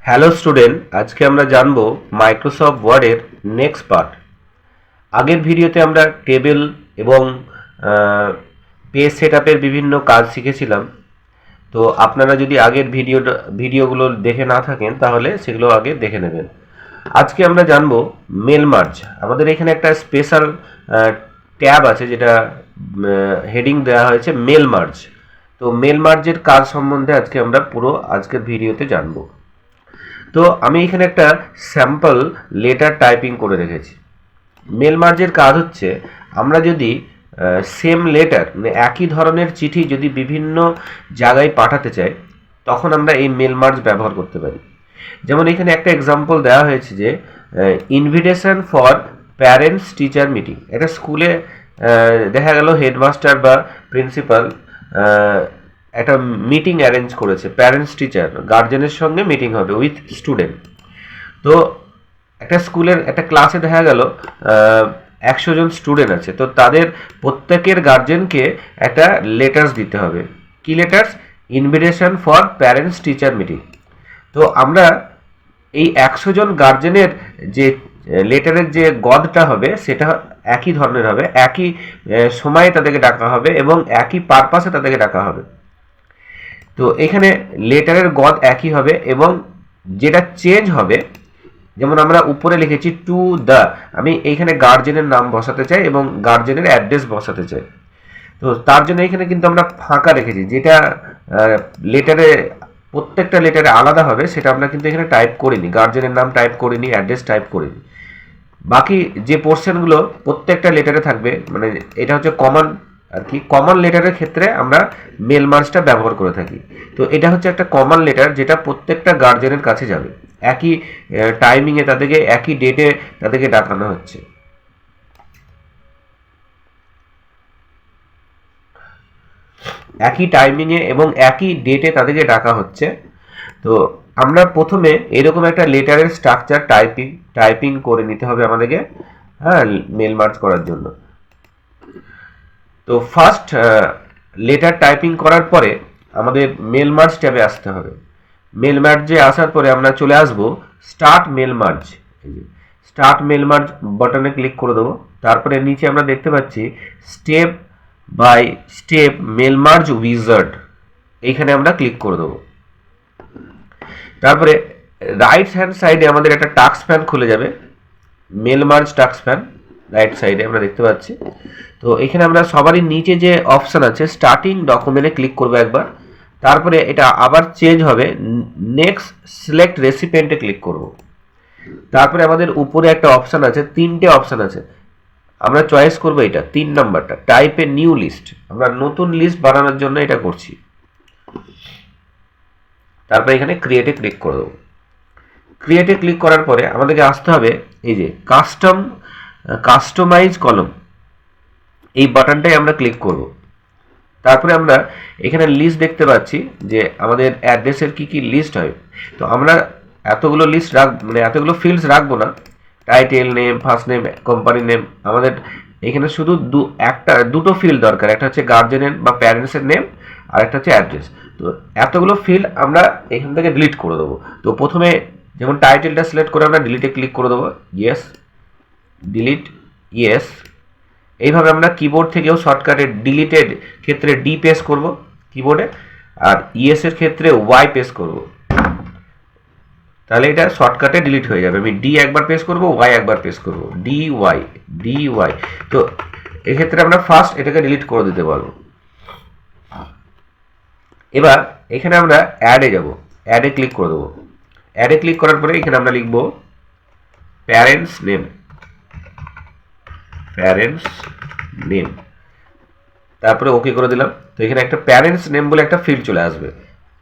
Hello student, আজকে আমরা জানবো মাইক্রোসফট ওয়ার্ডের নেক্সট পার্ট। আগের ভিডিওতে আমরা টেবিল এবং পেজ সেটআপের বিভিন্ন কাজ শিখেছিলাম। তো আপনারা যদি আগের ভিডিওগুলো দেখে না থাকেন তাহলে সেগুলো আগে দেখে নেবেন। আজকে আমরা জানবো মেল মার্জ। আমাদের এখানে একটা স্পেশাল ট্যাব আছে যেটা হেডিং দেওয়া হয়েছে মেল মার্জ। তো মেল মার্জের কাজ সম্বন্ধে আজকে আমরা পুরো আজকের ভিডিওতে জানবো। তো আমি এখানে একটা স্যাম্পল লেটার টাইপিং করে রেখেছি। মেল মার্জের কাজ হচ্ছে আমরা যদি সেম লেটার মানে একই ধরনের চিঠি যদি বিভিন্ন জায়গায় পাঠাতে চাই তখন আমরা এই মেল মার্জ ব্যবহার করতে পারি। যেমন এখানে একটা এক্সাম্পল দেওয়া হয়েছে যে invitation for parents teacher meeting. এটা স্কুলে দেখা গেল হেডমাস্টার বা প্রিন্সিপাল একটা মিটিং অ্যারেঞ্জ করেছে, প্যারেন্টস টিচার গার্জেনের সঙ্গে মিটিং হবে উইথ স্টুডেন্ট। তো একটা স্কুলের একটা ক্লাসে দেখা গেল 100 জন স্টুডেন্ট আছে, তো তাদের প্রত্যেকের গার্জেনকে একটা লেটার্স দিতে হবে। কি letters? Invitation for parents teacher meeting. তো আমরা এই 100 জন গার্জেনের যে লেটারের যে গদটা হবে সেটা একই ধরনের হবে, একই সময়ে তাদেরকে ডাকা হবে এবং একই পারপাসে তাদেরকে ডাকা হবে। তো এখানে লেটারের গদ একই হবে এবং যেটা চেঞ্জ হবে, যেমন আমরা উপরে লিখেছি টু দ্য, আমি এইখানে গার্জেনের নাম বসাতে চাই এবং গার্জেনের অ্যাড্রেস বসাতে চাই। তো তার জন্য এখানে কিন্তু আমরা ফাঁকা রেখেছি, যেটা লেটারে প্রত্যেকটা লেটারে আলাদা হবে সেটা আমরা কিন্তু এখানে টাইপ করিনি, গার্জেনের নাম টাইপ করিনি, অ্যাড্রেস টাইপ করিনি। বাকি যে পোর্শনগুলো প্রত্যেকটা লেটারে থাকবে, মানে এটা হচ্ছে কমন আর কি। কমন লেটারের ক্ষেত্রে আমরা মেল মার্জটা ব্যবহার করে থাকি। তো এটা হচ্ছে একটা কমন লেটার যেটা প্রত্যেকটা গার্জেনের কাছে যাবে, একই টাইমিংয়ে তাদেরকে, একই ডেটে তাদেরকে ডাকানো হচ্ছে। একই টাইমিংয়ে এবং একই ডেটে তাদেরকে ডাকা হচ্ছে। তো আমরা প্রথমে এরকম একটা লেটারের স্ট্রাকচার টাইপিং করে নিতে হবে আমাদেরকে, হ্যাঁ, মেল মার্জ করার জন্য। তো ফার্স্ট লেটার টাইপিং করার পরে আমাদের মেল মার্জ ট্যাবে আসতে হবে। মেল মার্জে আসার পরে আমরা চলে আসব start mail merge. Start mail merge বাটনে ক্লিক করে দেবো। তারপরে নিচে আমরা দেখতে পাচ্ছি step by step mail merge wizard, এইখানে আমরা ক্লিক করে দেবো। তারপরে রাইট হ্যান্ড সাইডে আমাদের একটা টাস্ক প্যান খুলে যাবে, mail merge task pane right সাইডে আমরা দেখতে পাচ্ছি। তো এখানে আমরা সবারই নিচে যে অপশান আছে স্টার্টিং ডকুমেন্টে ক্লিক করবো একবার। তারপরে এটা আবার চেঞ্জ হবে, নেক্সট সিলেক্ট রেসিপিয়েন্টে ক্লিক করব। তারপরে আমাদের উপরে একটা অপশান আছে, তিনটে অপশান আছে, আমরা চয়েস করবো এটা 3 নম্বরটা, টাইপ এ নিউ লিস্ট। আমরা নতুন লিস্ট বানানোর জন্য এটা করছি। তারপরে এখানে ক্রিয়েটে ক্লিক করে দেবো। ক্রিয়েটে ক্লিক করার পরে আমাদেরকে আসতে হবে এই যে কাস্টমাইজ কলম, এই বাটনটাই আমরা ক্লিক করব। তারপরে আমরা এখানে লিস্ট দেখতে পাচ্ছি যে আমাদের অ্যাড্রেসের কি কি লিস্ট হয়। তো আমরা এতগুলো লিস্ট মানে এতগুলো ফিল্ডস রাখবো না। Title name, first name, company name, আমাদের এখানে শুধু দুটো ফিল্ড দরকার, একটা হচ্ছে গার্জেনের বা প্যারেন্টসের নেম আর একটা হচ্ছে অ্যাড্রেস। তো এতগুলো ফিল্ড আমরা এখান থেকে ডিলিট করে দেবো। তো প্রথমে যেমন টাইটেলটা সিলেক্ট করে আমরা ডিলিটে ক্লিক করে দেবো, ইয়েস, ডিলিট, ইয়েস। এইভাবে আমরা কিবোর্ড থেকেও শর্টকাটে ডিলিটেড ক্ষেত্রে ডি প্রেস করব কিবোর্ডে, আর ইএস এর ক্ষেত্রে ওয়াই প্রেস করব, তাহলে এটা শর্টকাটে ডিলিট হয়ে যাবে। আমি ডি একবার প্রেস করব, ওয়াই একবার প্রেস করব, ডি ওয়াই। তো এক্ষেত্রে আমরা ফার্স্ট এটাকে ডিলিট করে দিতে পারবো। এবার এখানে আমরা অ্যাডে যাব, অ্যাডে ক্লিক করে দেবো। অ্যাডে ক্লিক করার পরে এখানে আমরা লিখব প্যারেন্টস নেম, তারপরে ওকে করে দিলাম। তো এখানে একটা প্যারেন্টস নেম বলে একটা ফিল্ড চলে আসবে।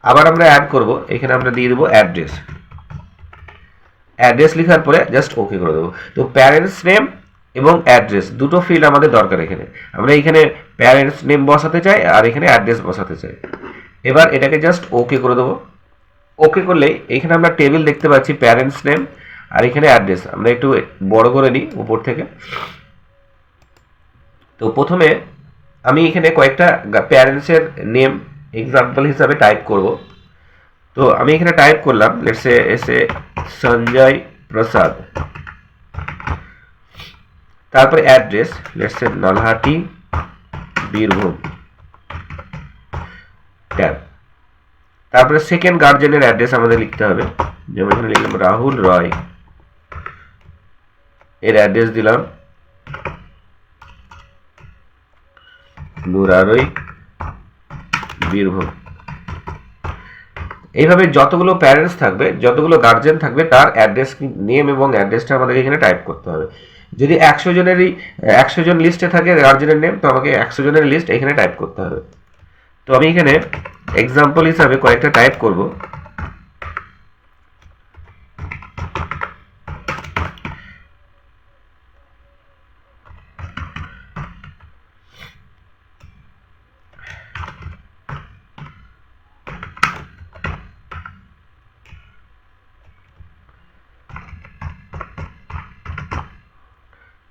আবার আমরা অ্যাড করব, এখানে আমরা দিয়ে দেবো অ্যাড্রেস লেখার পরে জাস্ট ওকে করে দেবো। তো প্যারেন্টস নেম এবং অ্যাড্রেস দুটো ফিল্ড আমাদের দরকার। এখানে আমরা এখানে প্যারেন্টস নেম বসাতে চাই আর এখানে অ্যাড্রেস বসাতে চাই। এবার এটাকে জাস্ট ওকে করে দেবো। ওকে করলেই এখানে আমরা টেবিল দেখতে পাচ্ছি, প্যারেন্টস নেম আর এখানে অ্যাড্রেস। আমরা একটু বড় করে নিই উপর থেকে। তো প্রথমে আমি এখানে কয়েকটা প্যারেন্টসের নেম এক্সাম্পল হিসাবে টাইপ করব। তো আমি এখানে টাইপ করলাম লেটস সে এসে সঞ্জয় প্রসাদ, তারপরে address let's say Nalhati Birbhum tab. তারপরে সেকেন্ড গার্জেনের অ্যাড্রেস আমাদের লিখতে হবে, যেমন এখানে লিখলাম রাহুল রয়, এর অ্যাড্রেস দিলাম মুরারই বীরভূম। এইভাবে যতগুলো প্যারেন্টস থাকবে, যতগুলো গার্জেন থাকবে, তার অ্যাড্রেস নেম এবং অ্যাড্রেসটা আমাদের এখানে টাইপ করতে হবে। যদি 100 জন লিস্টে থাকে গার্জেনের নেম, তো আমাকে 100 জনের লিস্ট এখানে টাইপ করতে হবে। তো আমি এখানে এক্সাম্পল হিসাবে কয়েকটা টাইপ করব।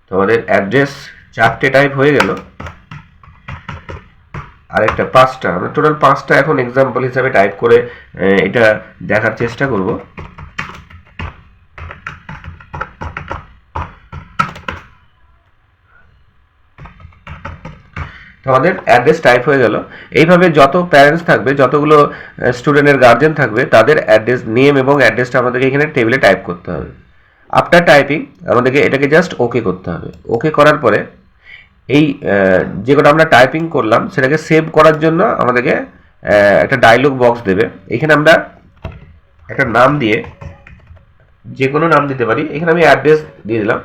তো আমাদের অ্যাড্রেস 4টে টাইপ হয়ে গেল, আরেকটা 5টা, আমরা টোটাল 5টা এখন এক্সাম্পল হিসাবে টাইপ করে এটা দেখার চেষ্টা করব। তো আমাদের অ্যাড্রেস টাইপ হয়ে গেল। এইভাবে যত প্যারেন্টস থাকবে, যতগুলো স্টুডেন্টের গার্জেন থাকবে, তাদের অ্যাড্রেস নেম এবং অ্যাড্রেসটা আমাদেরকে এখানে টেবিলে টাইপ করতে হবে। আফটার টাইপিং আমাদেরকে এটাকে জাস্ট ওকে করতে হবে। ওকে করার পরে এই যে কটা আমরা টাইপিং করলাম সেটাকে সেভ করার জন্য আমাদেরকে একটা ডায়লগ বক্স দেবে। এখানে আমরা একটা নাম দিয়ে, যে কোনো নাম দিতে পারি, এখানে আমি অ্যাড্রেস দিয়ে দিলাম।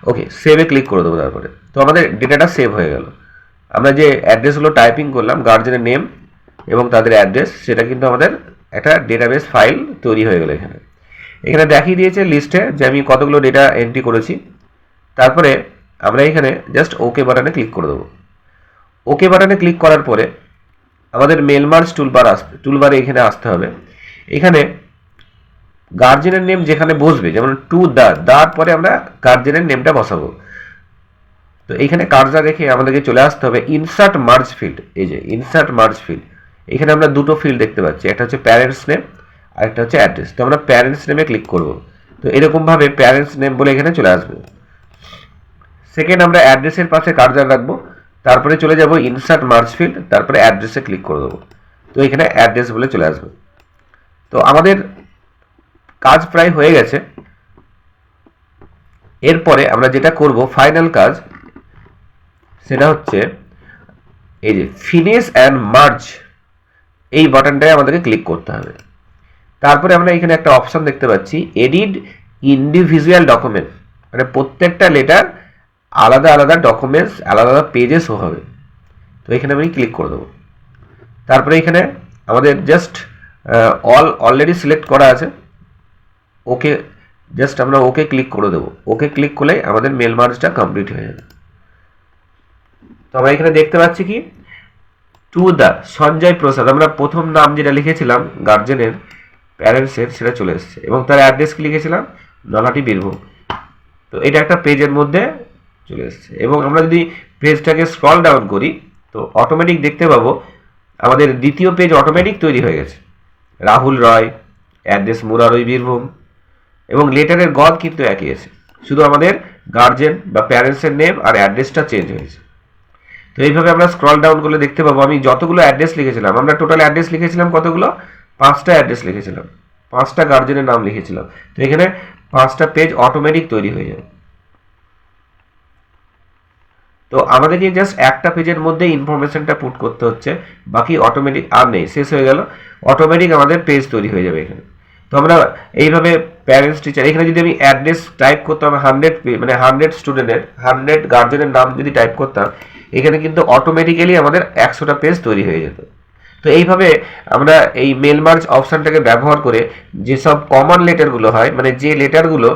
ওকে, সেভে ক্লিক করে দেবো। তারপরে তো আমাদের ডেটাটা সেভ হয়ে গেল। আমরা যে অ্যাড্রেসগুলো টাইপিং করলাম, গার্জেনের নেম এবং তাদের অ্যাড্রেস, সেটা কিন্তু আমাদের একটা ডেটাবেস ফাইল তৈরি হয়ে গেল। এখানে এখানে দেখিয়ে দিয়েছে লিস্টে যে আমি কতগুলো ডেটা এন্ট্রি করেছি। তারপরে আমরা এখানে জাস্ট ওকে বাটনে ক্লিক করে দেবো। ওকে বাটনে ক্লিক করার পরে আমাদের মেল মার্জ টুলবারে এখানে আসতে হবে। এখানে গার্জেনের নেম যেখানে বসবে, যেমন টু দার পরে আমরা গার্জেনের নেমটা বসাবো। তো এখানে কার্সার রেখে আমাদেরকে চলে আসতে হবে ইনসার্ট মার্জ ফিল্ড। এই যে ইনসার্ট মার্জ ফিল্ড, এখানে আমরা দুটো ফিল্ড দেখতে পাচ্ছি, একটা হচ্ছে প্যারেন্টস নেম আর একটা হচ্ছে অ্যাড্রেস। তো আমরা প্যারেন্টস নেমে ক্লিক করব। তো এরকমভাবে প্যারেন্টস নেম বলে এখানে চলে আসবে। সেকেন্ড আমরা অ্যাড্রেসের পাশে কার্সার রাখবো, তারপরে চলে যাব ইনসার্ট মার্জ ফিল্ড, তারপরে অ্যাড্রেসে ক্লিক করে দেবো। তো এখানে অ্যাড্রেস বলে চলে আসবে। তো আমাদের কাজ প্রায় হয়ে গেছে। এরপরে আমরা যেটা করব ফাইনাল কাজ, সেটা হচ্ছে এই যে ফিনিশ অ্যান্ড মার্জ, এই বাটনটায় আমাদেরকে ক্লিক করতে হবে। তারপরে আমরা এখানে একটা অপশন দেখতে পাচ্ছি, এডিট ইন্ডিভিজুয়াল ডকুমেন্ট, মানে প্রত্যেকটা লেটার আলাদা আলাদা ডকুমেন্টস, আলাদা আলাদা পেজে শো হবে। তো এখানে আমি ক্লিক করে দেবো। তারপরে এখানে আমাদের জাস্ট অলরেডি সিলেক্ট করা আছে, ওকে, জাস্ট আমরা ওকে ক্লিক করে দেবো। ওকে ক্লিক করলেই আমাদের মেল মার্জটা কমপ্লিট হয়ে যাবে। তো আমরা এখানে দেখতে পাচ্ছি কি, টু দ্য সঞ্জয় প্রসাদ, আমরা প্রথম নাম যেটা লিখেছিলাম গার্জেনের প্যারেন্টসের, সেটা চলে এসেছে এবং তার অ্যাড্রেস কি লিখেছিলাম, নলহাটি বীরভূম। তো এটা একটা পেজের মধ্যে চলে এসেছে। এবং আমরা যদি পেজটাকে স্ক্রল ডাউন করি, তো অটোমেটিক দেখতে পাবো আমাদের দ্বিতীয় পেজ অটোমেটিক তৈরি হয়ে গেছে। রাহুল রয়, অ্যাড্রেস মুরারই বীরভূম, এবং লেটারের গদ কিন্তু একই আছে, শুধু আমাদের গার্জেন বা প্যারেন্টসের নেম আর অ্যাড্রেসটা চেঞ্জ হয়েছে। তো এইভাবে আমরা স্ক্রল ডাউন করলে দেখতে পাবো আমি যতগুলো অ্যাড্রেস লিখেছিলাম, আমরা টোটাল অ্যাড্রেস লিখেছিলাম কতগুলো, 5টা অ্যাড্রেস লিখেছিলাম, 5টা গার্জেনের নাম লিখেছিলাম। তো এখানে 5টা পেজ অটোমেটিক তৈরি হয়ে যাবে। তো আমাদেরকে জাস্ট একটা পেজের মধ্যে ইনফরমেশনটা পুট করতে হচ্ছে, বাকি অটোমেটিক আর নেই, শেষ হয়ে গেল, অটোমেটিক আমাদের পেজ তৈরি হয়ে যাবে এখানে। তো আমরা এইভাবে প্যারেন্টস টিচার, এখানে যদি আমি অ্যাড্রেস টাইপ করতাম 100, মানে 100 স্টুডেন্টের 100 গার্জেনের নাম যদি টাইপ করতাম, এখানে কিন্তু অটোমেটিক্যালি আমাদের 100টা পেজ তৈরি হয়ে যেত। তো এইভাবে আমরা এই মেল মার্জ অপশানটাকে ব্যবহার করে যেসব কমন লেটারগুলো হয়, মানে যে লেটারগুলো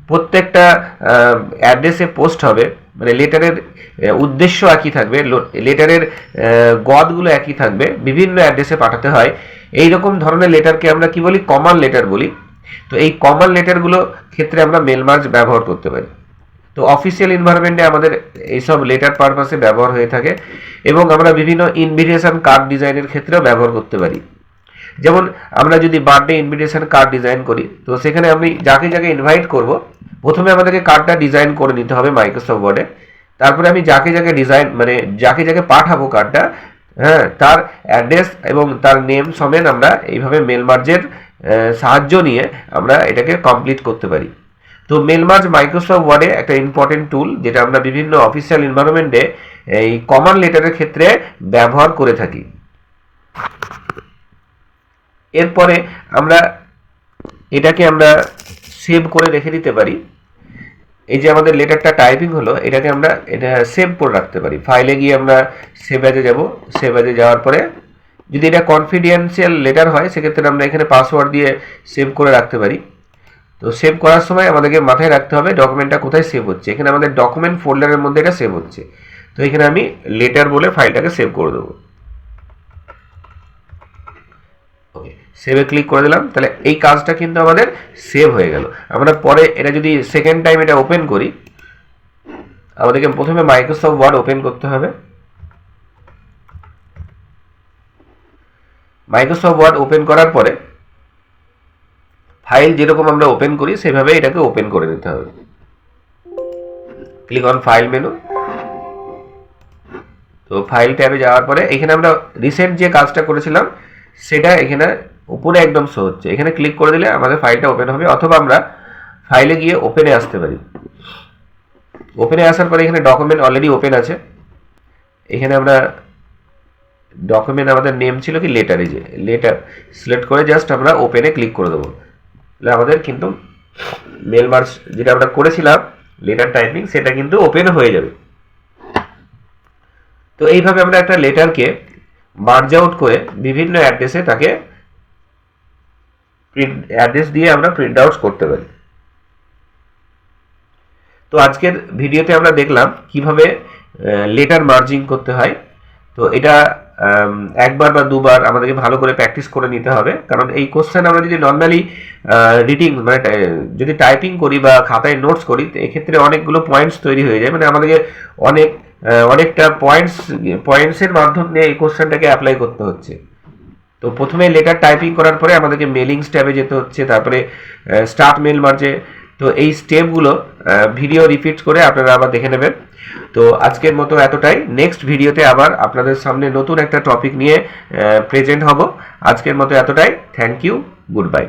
প্রত্যেকটা অ্যাড্রেসে পোস্ট হবে, মানে লেটারের উদ্দেশ্য একই থাকবে, লেটারের গদগুলো একই থাকবে, বিভিন্ন অ্যাড্রেসে পাঠাতে হয়, এই রকম ধরনের লেটারকে আমরা কি বলি, কমন লেটার বলি। তো এই কমন লেটারগুলো ক্ষেত্রে আমরা মেল মার্জ ব্যবহার করতে পারি। তো অফিসিয়াল এনভায়রনমেন্টে আমাদের এইসব লেটার পারপাসে ব্যবহার হয়ে থাকে এবং আমরা বিভিন্ন ইনভিটেশন কার্ড ডিজাইনের ক্ষেত্রেও ব্যবহার করতে পারি। যেমন আমরা যদি বার্থডে ইনভিটেশন কার্ড ডিজাইন করি, তো সেখানে আমি যাকে যাকে ইনভাইট করব, প্রথমে আমাদেরকে কার্ডটা ডিজাইন করে নিতে হবে মাইক্রোসফট ওয়ার্ডে। তারপরে আমি যাকে যাকে ডিজাইন মানে যাকে যাকে পাঠাবো কার্ডটা, হ্যাঁ, তার অ্যাড্রেস এবং তার নেম সমেত আমরা এইভাবে মেল মার্জের সাহায্য নিয়ে আমরা এটাকে কমপ্লিট করতে পারি। তো মেল মার্জ মাইক্রোসফট ওয়ার্ডে একটা ইম্পর্টেন্ট টুল, যেটা আমরা বিভিন্ন অফিসিয়াল এনভায়রনমেন্টে এই কমন লেটারের ক্ষেত্রে ব্যবহার করে থাকি। এরপরে আমরা এটাকে আমরা সেভ করে রেখে দিতে পারি। এই যে আমাদের লেটারটা টাইপিং হলো, এটাকে আমরা এটা সেভ করে রাখতে পারি। ফাইলে গিয়ে আমরা সেভ অ্যাজে যাব। সেভ অ্যাজে যাওয়ার পরে যদি এটা কনফিডেন্সিয়াল লেটার হয়, সেক্ষেত্রে আমরা এখানে পাসওয়ার্ড দিয়ে সেভ করে রাখতে পারি। তো সেভ করার সময় আমাদেরকে মাথায় রাখতে হবে ডকুমেন্টটা কোথায় সেভ হচ্ছে। এখানে আমাদের ডকুমেন্ট ফোল্ডারের মধ্যে এটা সেভ হচ্ছে। তো এখানে আমি লেটার বলে ফাইলটাকে সেভ করে দেবো। ওকে, সেভে ক্লিক করে দিলাম। তাহলে এই কাজটা কিন্তু আমাদের সেভ হয়ে গেল। আমরা পরে এটা যদি সেকেন্ড টাইম এটা ওপেন করি, আমাদেরকে প্রথমে মাইক্রোসফট ওয়ার্ড ওপেন করতে হবে। মাইক্রোসফট ওয়ার্ড ওপেন করার পরে ফাইল যেরকম আমরা ওপেন করি সেভাবে এটাকে ওপেন করে নিতে হবে। Click on file menu. তো ফাইল ট্যাবে যাওয়ার পরে এখানে আমরা রিসেন্ট যে কাজটা করেছিলাম সেটা এখানে উপরে একদম শো হচ্ছে। এখানে ক্লিক করে দিলে আমাদের ফাইলটা ওপেন হবে, অথবা আমরা ফাইলে গিয়ে ওপেনে আসতে পারি। ওপেনে আসার পরে এখানে ডকুমেন্ট অলরেডি ওপেন আছে। এখানে আমরা ডকুমেন্ট আমাদের নেম ছিল কি লেটার, এই যে লেটার সিলেক্ট করে জাস্ট আমরা ওপেনে ক্লিক করে দেবো। তাহলে আমাদের কিন্তু মেল মার্জ যেটা আমরা করেছিলাম লেটার টাইপিং, সেটা কিন্তু ওপেন হয়ে যাবে। তো এইভাবে আমরা একটা লেটারকে মার্জ আউট করে বিভিন্ন অ্যাড্রেসে তাকে প্রিন্ট অ্যাড্রেস দিয়ে আমরা প্রিন্ট আউট করতে পারি। তো আজকের ভিডিওতে আমরা দেখলাম কিভাবে লেটার মার্জিং করতে হয়। তো এটা একবার বা দুবার আমাদেরকে ভালো করে প্র্যাকটিস করে নিতে হবে, কারণ এই কোশ্চেন আমরা যদি নর্মালি রিডিং মানে যদি টাইপিং করি বা খাতায় নোটস করি, তো এক্ষেত্রে অনেকগুলো পয়েন্টস তৈরি হয়ে যায়। মানে আমাদেরকে অনেকটা পয়েন্টসের মাধ্যমে এই কোশ্চেনটাকে অ্যাপ্লাই করতে হচ্ছে। তো প্রথমে লেটার টাইপিং করার পরে আমাদেরকে মেলিংস ট্যাবে যেতে হচ্ছে, তারপরে স্টার্ট মেল মার্জে। তো এই স্টেপগুলো ভিডিও রিপিট করে আপনারা আবার দেখে নেবেন। তো আজকের মতো এতটাই। নেক্সট ভিডিওতে আবার আপনাদের সামনে নতুন একটা টপিক নিয়ে প্রেজেন্ট হব। আজকের মতো এতটাই। Thank you, good bye.